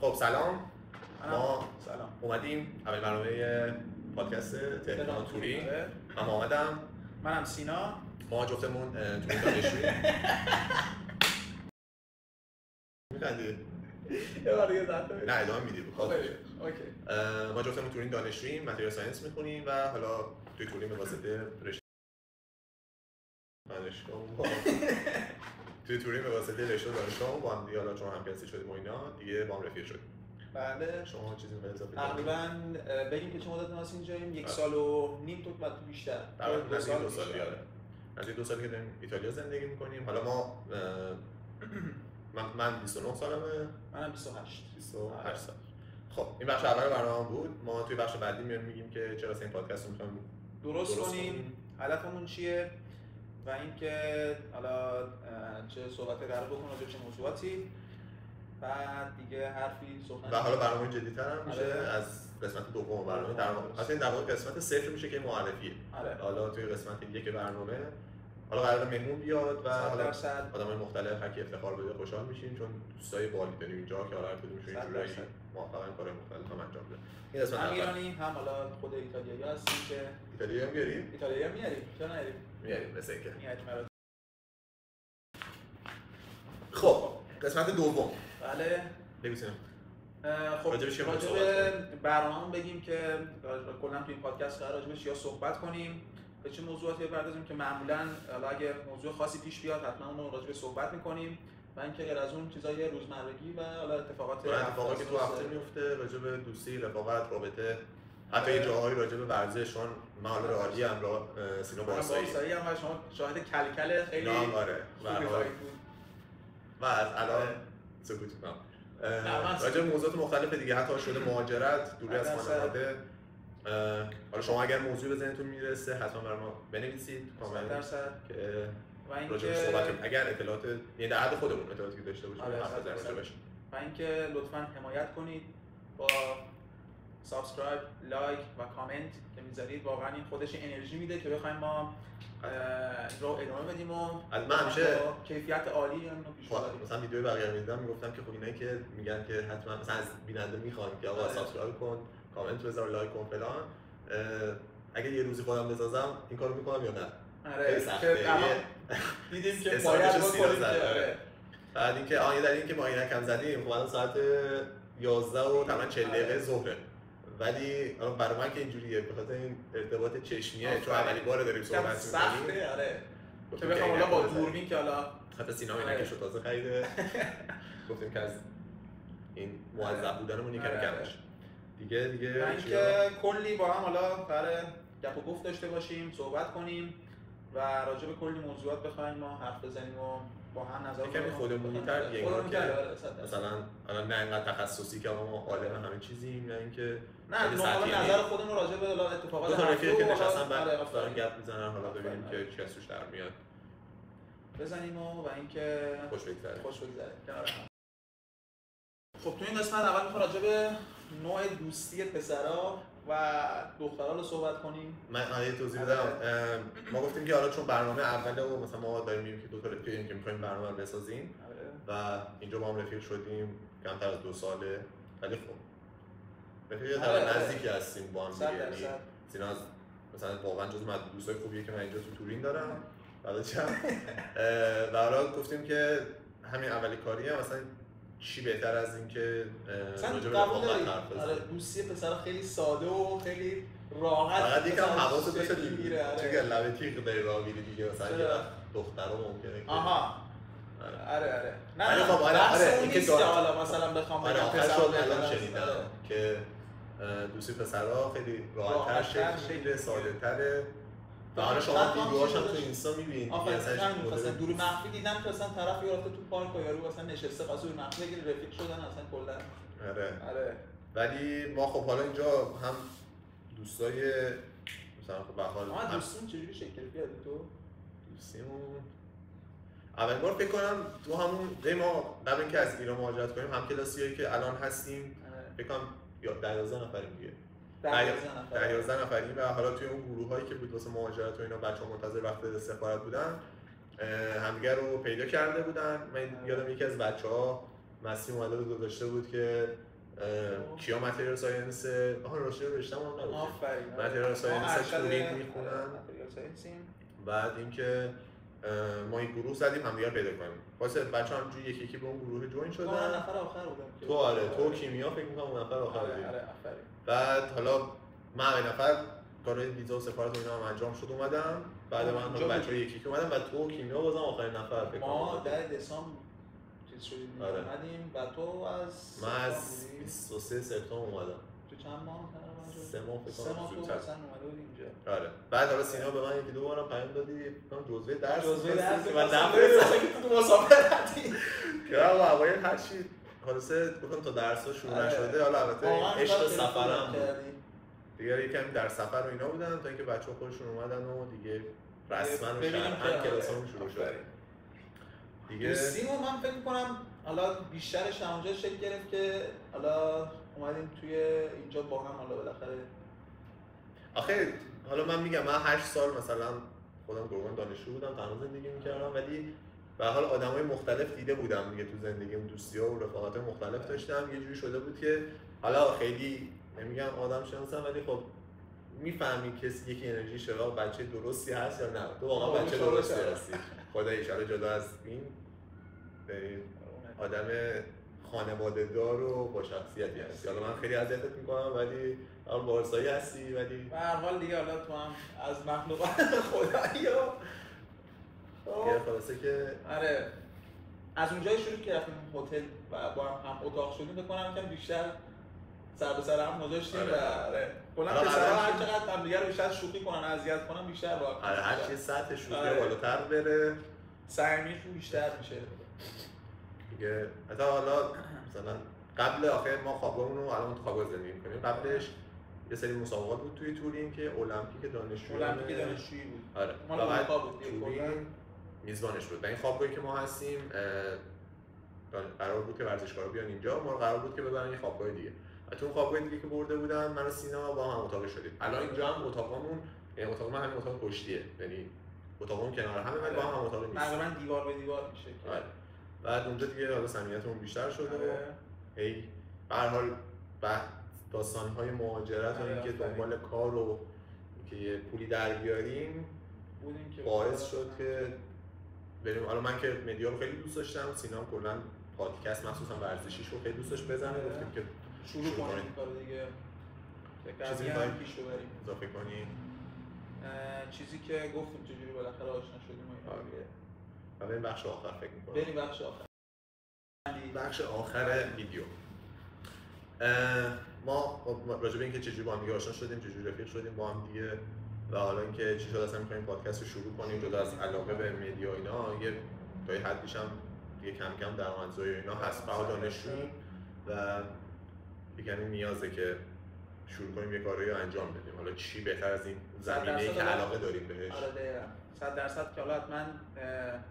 خب سلام. ما سلام. اومدیم اول برنامه پادکست تهران تورین. من محمدم. منم سینا. ما جفتمون تورین دانشجویی. می‌خندی؟ یه بار دیگه زد ببین. نه ادامه میدی بخواد. اوکی. ما جفتمون تورین دانشجوییم، متریال ساینس می‌خونیم و حالا توی تورین به واسطه رشته توی تورین به واسطه رشته دانشگاه با هم دیگه حالا چون همکلاسی شدیم و اینا دیگه با هم رفیق شدیم. بله. شما چیزی به اضافه تقریباً بگیم که چه مدت ما اینجاییم؟ 1.5 سال تو بیشتر. تقریباً 2 سال دیگه. از 2 سالی که داریم ایتالیا زندگی می‌کنیم. حالا ما من 29 سالمه. منم 28 سال. خب این بخش اول برنامه بود. ما توی بخش بعدی میگیم که چرا این پادکست رو می‌خوایم درست کنیم، هدفمون چیه و اینکه حالا چه صحبتی قرار بکنیم راجع به چه موضوعاتی. بعد دیگه حرفی صحبت و حالا برنامه جدی‌تر هم میشه از قسمت دوم برنامه. در واقع قسمت 0 میشه که معرفیه. حالا توی قسمت 1 برنامه حالا قرار مهمون بیاد و حالا آدمای مختلف هر کی افتخار بده خوشحال میشیم چون دوستای بالی داریم اینجا که حالا هر کدومشون اینجوری موفقن کار مختلف هم انجام بده. این قسمت هم ایرانی هم حالا خود ایتالیایی هستیم که ایتالیایی هم میاریم. ایتالیایی هم میاریم. چرا نمیاریم؟ میاریم مثل اینکه. میاریم. خب قسمت دوم. بله. بگو سینا. خب راجع به برنامه‌مون بگیم که کلا تو این پادکست قرار راجع به چیا صحبت کنیم، به چه موضوعاتی بپردازیم که معمولاً حالا اگه موضوع خاصی پیش بیاد حتما اون راجع به صحبت می‌کنیم و اینکه غیر از اون چیزای روزمرگی و حالا اتفاقاتی که تو هفته میفته راجع به دوستی، رفاقت، رابطه، حتی یه جاهایی راجع به ورزش چون مال عالی هم سینا بارسایی هم و شما شاهد کلکل خیلی آره و از الان سکوت راجع به موضوعات مختلف دیگه حتی شده مهاجرت، دوری از خانواده. حالا شما اگر موضوع به ذهنتون میرسه حتما برای ما بنویسید کامنت که راجع به صحبت اگر اطلاعات یعنی در حد خودمون اطلاعاتی که داشته باشید حرف بزنید راجعش. و اینکه لطفاً حمایت کنید با سابسکرایب، لایک و کامنت که میذارید. واقعا این خودش انرژی میده که بخوایم ما رو ادامه بدیم و من همیشه کیفیت عالی اینو پیش ببریم. مثلا ویدیو بقیه رو می‌دیدم میگفتم که خب اینایی که میگن که حتما مثلا از بیننده میخوان که آقا سابسکرایب کن، کامنت بذار، لایک کن فلان، اگه یه روزی خودم بسازم این کارو میکنم یا نه؟ خیلی سخته. دیدیم که باید بکنیم. بعد اینکه یه دلیل اینکه ما عینک هم زدیم خب الان ساعت 11 و تقریبا 40 دقیقه ظهره. ولی برای من که اینجوریه به خاطر این ارتباط چشمیه چون اولی بار داریم صحبت می‌کنیم. سخته آره. که بخوام حالا با دوربین که حالا حتی سینا عینکشو تازه خریده. گفتیم که از این موظف بودنمون یکم کمش. دیگه اینکه کلی با هم حالا برای گپ و گفت داشته باشیم، صحبت کنیم و راجع به کلی موضوعات بخوایم ما حرف بزنیم و با هم نظر بدیم. خودمونی‌تر یه کار که مثلا الان نه انقدر تخصصی که ما عالم همه چیزیم نه اینکه نه نظر خودمون راجع به اتفاقات هفته که نشستن بعد دارن گپ میزنن حالا ببینیم که چی از توش در میاد بزنیم و اینکه خوش بگذره کنار هم. خب تو این قسمت اول میخوام راجع به نوع دوستی پسرا و دخترها رو صحبت کنیم. من یه توضیح بدم. ما گفتیم که حالا چون برنامه اوله و مثلا ما داریم میگیم که دو تا رفیقیم که می‌خوایم برنامه رو بسازیم و اینجا با هم رفیق شدیم کمتر از 2 ساله ولی خب رفیق نزدیکی هستیم با هم دیگه. یعنی سینا مثلا واقعا جزو دوستای خوبیه که من اینجا تو تورین دارم. و حالا گفتیم که همین اولی کاریه مثلا چی بهتر از این که راجع به رفاقت حرف بزنیم. دوستی پسرا خیلی ساده و خیلی راحت فقط یکم حواست باشه دیگه چون لبه تیغ داری راه میری دیگه مثلا یه وقت دخترا ممکنه که آره نه خب آره این که حالا مثلا بخوام بگم پسرا الان شنیدم که دوستی پسرا خیلی راحت‌تر شکل میگیره، ساده‌تره. و حالا شما ویدیوهاش هم تو اینستا می‌بینید مثلا دور مخفی دیدم که مثلا طرف یارو تو پارک و یارو مثلا نشسته واسه دور مخفی بگیره رفیق شدن اصلا کلا. آره ولی ما خب حالا اینجا هم دوستای مثلا خب به حال ما دوستون چجوری شکل گرفت تو؟ دوستیمون اول بار فکر کنم تو همون ما قبل اینکه از ایران مهاجرت کنیم هم کلاسیایی که الان هستیم فکر کنم 11 نفریم دیگه. 11 نفریم و حالا توی اون گروهایی که بود واسه مهاجرت و اینا بچه‌ها منتظر وقت سفارت بودن همدیگه رو پیدا کرده بودن. من یادم یکی از بچه‌ها مسی اومده بود گذاشته بود که کیا متریال ساینس رشتم هم نبود. متریال ساینس تورینگ میخونن. بعد اینکه ما این گروه زدیم هم دیگه پیدا کنیم. واسه بچه‌ها همینجوری یکی به اون گروه جوین شدن. نفر آخر بودم. تو کیمیا فکر می‌کنم اون نفر آخر بودی. آفرین. بعد حالا من اولین نفر کار ویزا و سفارت و اینا هم انجام شد اومدم. بعد من بچه‌ها یکی که اومدم و تو کیمیا بازم آخرین نفر فکر کنم. ما در دسامبر چیز شدیم اومدیم و تو از من از 23 سپتامبر اومدم. تو چند ماه 3 ماه فکر کنم زودتر اومده بود اینجا. آره. بعد حالا سینا به من یکی دو بارم پیام دادی گفتم جزوه درس من نفرستادم که تو مسافرتی. که آقا هر چی خلاصه گفتم تا درس‌ها شروع نشده. حالا البته عشق سفرم دیگه یکم در سفر و اینا بودن تا اینکه بچه‌ها خودشون اومدن و دیگه رسما شهر کلاسمون شروع شد. دیگه سیمو من فکر می‌کنم حالا بیشترش اونجا شکل گرفت که حالا اومدیم توی اینجا با هم حالا بالاخره. آخه حالا من میگم من 8 سال مثلا خودم گرگان دانشجو بودم تنها زندگی می‌کردم ولی به هر حال آدمای مختلف دیده بودم دیگه تو زندگیم دوستی‌ها و رفاقات مختلف داشتم. یه جوری شده بود که حالا خیلی نمیگم آدم شناسم ولی خب میفهمی کسی یکی انرژی شغال بچه درستی هست یا نه. تو واقعا بچه درستی هستی. خدا ان شاءالله جدا از این آدم خانواده دار و با شخصیتی هستی. حالا من خیلی اذیتت میکنم ولی حالا بارسایی هستی ولی به هر حال دیگه حالا تو هم از مخلوقات خدایی و خلاصه که آره از اونجای شروع که رفتیم هتل و با هم اتاق شدیم بکنم که بیشتر سر به سر هم گذاشتیم و آره کلا پسرها هر چقدر هم دیگه رو بیشتر شوخی کنن اذیت کنن بیشتر با هر چی سطح شوخی بالاتر بره سرمیش بیشتر میشه دیگه. حتی حالا مثلا قبل آخر ما خوابگاهمون رو الان تو خوابگاه زندگی می‌کنیم. قبلش یه سری مسابقات بود توی تورین که المپیک دانشجویی بود. آره مال آمریکا بود دیگه میزبانش بود. و این خوابگاهی که ما هستیم قرار بود که ورزشکارا بیان اینجا، ما قرار بود که ببرن یه خوابگاه دیگه. و تو اون خوابگاه دیگه که برده بودن من و سینا با هم اتاق شدیم. الان اینجا هم اتاقمون یعنی اتاق من همین اتاق پشتیه. یعنی اتاقمون کنار همه ولی با هم اتاق نیست. تقریبا دیوار به دیوار میشه. آره. بعد اونجا دیگه حالا صمیمیتمون بیشتر شده و هی به هر حال بعد داستان‌های مهاجرت و اینکه دنبال کار و که یه پولی در بیاریم بودیم که باعث شد که بریم. حالا من که مدیا رو خیلی دوست داشتم، سینا هم کلا پادکست مخصوصا ورزشیش رو خیلی دوست داشت بزنه. گفتیم که شروع کنیم کار دیگه. چیزی می‌خوایم پیش ببریم. اضافه کنیم. چیزی که گفتیم چجوری بالاخره آشنا شدیم و اینا دیگه. و بریم بخش آخر فکر می‌کنم. بریم بخش آخر. بخش آخر ویدیو. ما راجع به اینکه چجوری با هم دیگه آشنا شدیم، چجوری رفیق شدیم با هم دیگه و حالا اینکه چی شد اصلا می‌خوایم پادکست رو شروع کنیم جدا از علاقه به مدیا اینا یه تا یه حدیش هم دیگه کم کم درآمدزایی اینا هست. فقط دانشجوییم و دیگه نیازه که شروع کنیم یه کاری رو انجام بدیم. حالا چی بهتر از این زمینه‌ای که علاقه داریم بهش. آره دقیقاً 100% که حالا حتما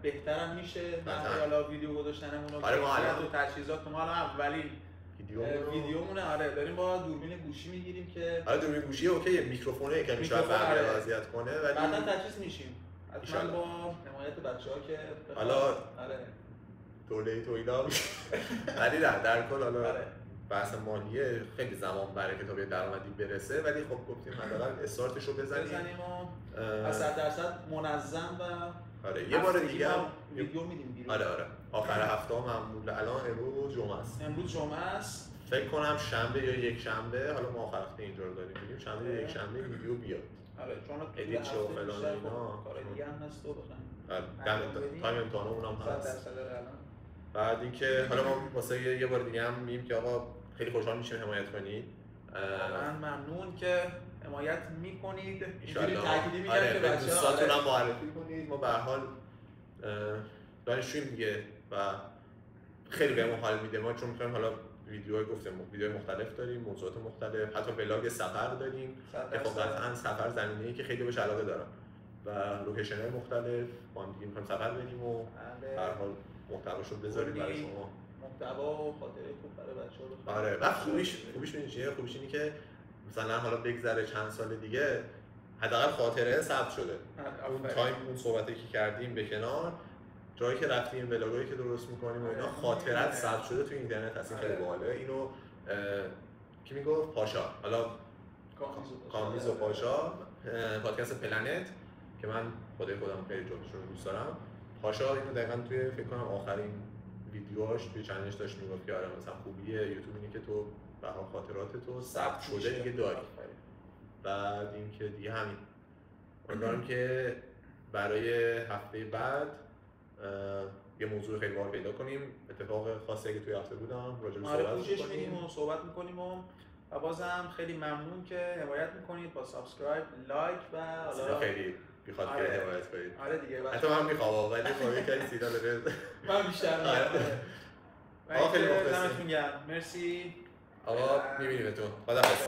بهترم میشه حالا ویدیو گذاشتنمون رو آره ما الان تو تجهیزات ما الان اولین ویدیومونه. آره داریم با دوربین گوشی میگیریم که آره دوربین گوشی اوکی میکروفونه که میشه برقرار اذیت کنه ولی بعدا تجهیز میشیم حتما با حمایت بچه‌ها که حالا آره دوله تویلا ولی در کل حالا بحث مالیه خیلی زمان بره که تا به درآمدی برسه ولی خب گفتیم حداقل استارتش رو بزنیم و 100% منظم و آره یه بار دیگه ویدیو میدیم بیرون. آره آخر هفته معمول الان امروز جمعه است. فکر کنم شنبه یا یک شنبه حالا ما آخر هفته اینجا رو داریم میگیم شنبه یا یک شنبه ویدیو بیاد. آره چون ادیت شو فلان اینا کار دیگه هم هست تو بخوام. آره تایم امتحانمون هم هست. بعد اینکه حالا ما واسه یه بار دیگه هم میگیم که آقا خیلی خوشحال میشیم حمایت کنید. من ممنون که حمایت میکنید. اینجوری تاکید میگم که دوستاتون هم معرفی کنید. ما به هر حال دانشجوییم دیگه و خیلی بهمون حال میده. ما چون می‌خوایم حالا ویدیوهای مختلف داریم، موضوعات مختلف، حتی بلاگ سفر داریم که خب قطعاً سفر زمینه‌ای که خیلی بهش علاقه دارم و لوکیشن‌های مختلف با هم دیگه می‌خوایم سفر بریم و به هر حال محتواشو بذاریم برای شما. محتوا و خاطره خوب برای بچه‌ها. آره و خوبیش میشه خوبیش اینه که مثلا حالا بگذره چند سال دیگه حداقل خاطره ثبت شده. اون تایم اون صحبتی که کردیم به کنار جایی که رفتیم ولاگایی که درست می‌کنیم و اینا خاطرات ثبت شده تو اینترنت هست. این خیلی باحاله. اینو کی میگفت پاشا، حالا کامبیز و پاشا پادکست پلنت که من خودم خیلی جفتشون رو دوست دارم. پاشا اینو دقیقاً توی فکر کنم آخرین ویدیوهاش توی چنلش داشت میگفت که آره مثلا خوبیه یوتیوب اینه که تو بها خاطرات تو ثبت شده دیگه داری. بعد اینکه دیگه همین امیدوارم که برای هفته بعد یه موضوع خیلی باحال پیدا کنیم. اتفاق خاصی اگه توی هفته بودم راجع به صحبت می‌کنیم و بازم خیلی ممنون که حمایت می‌کنید با سابسکرایب، لایک و حالا خیلی میخواد که حمایت کنید. آره دیگه حتی من میخوام ولی خب یکی سیدا بده. من بیشتر میگم. خیلی مخلصم. مرسی. آقا می‌بینیمتون. خداحافظ.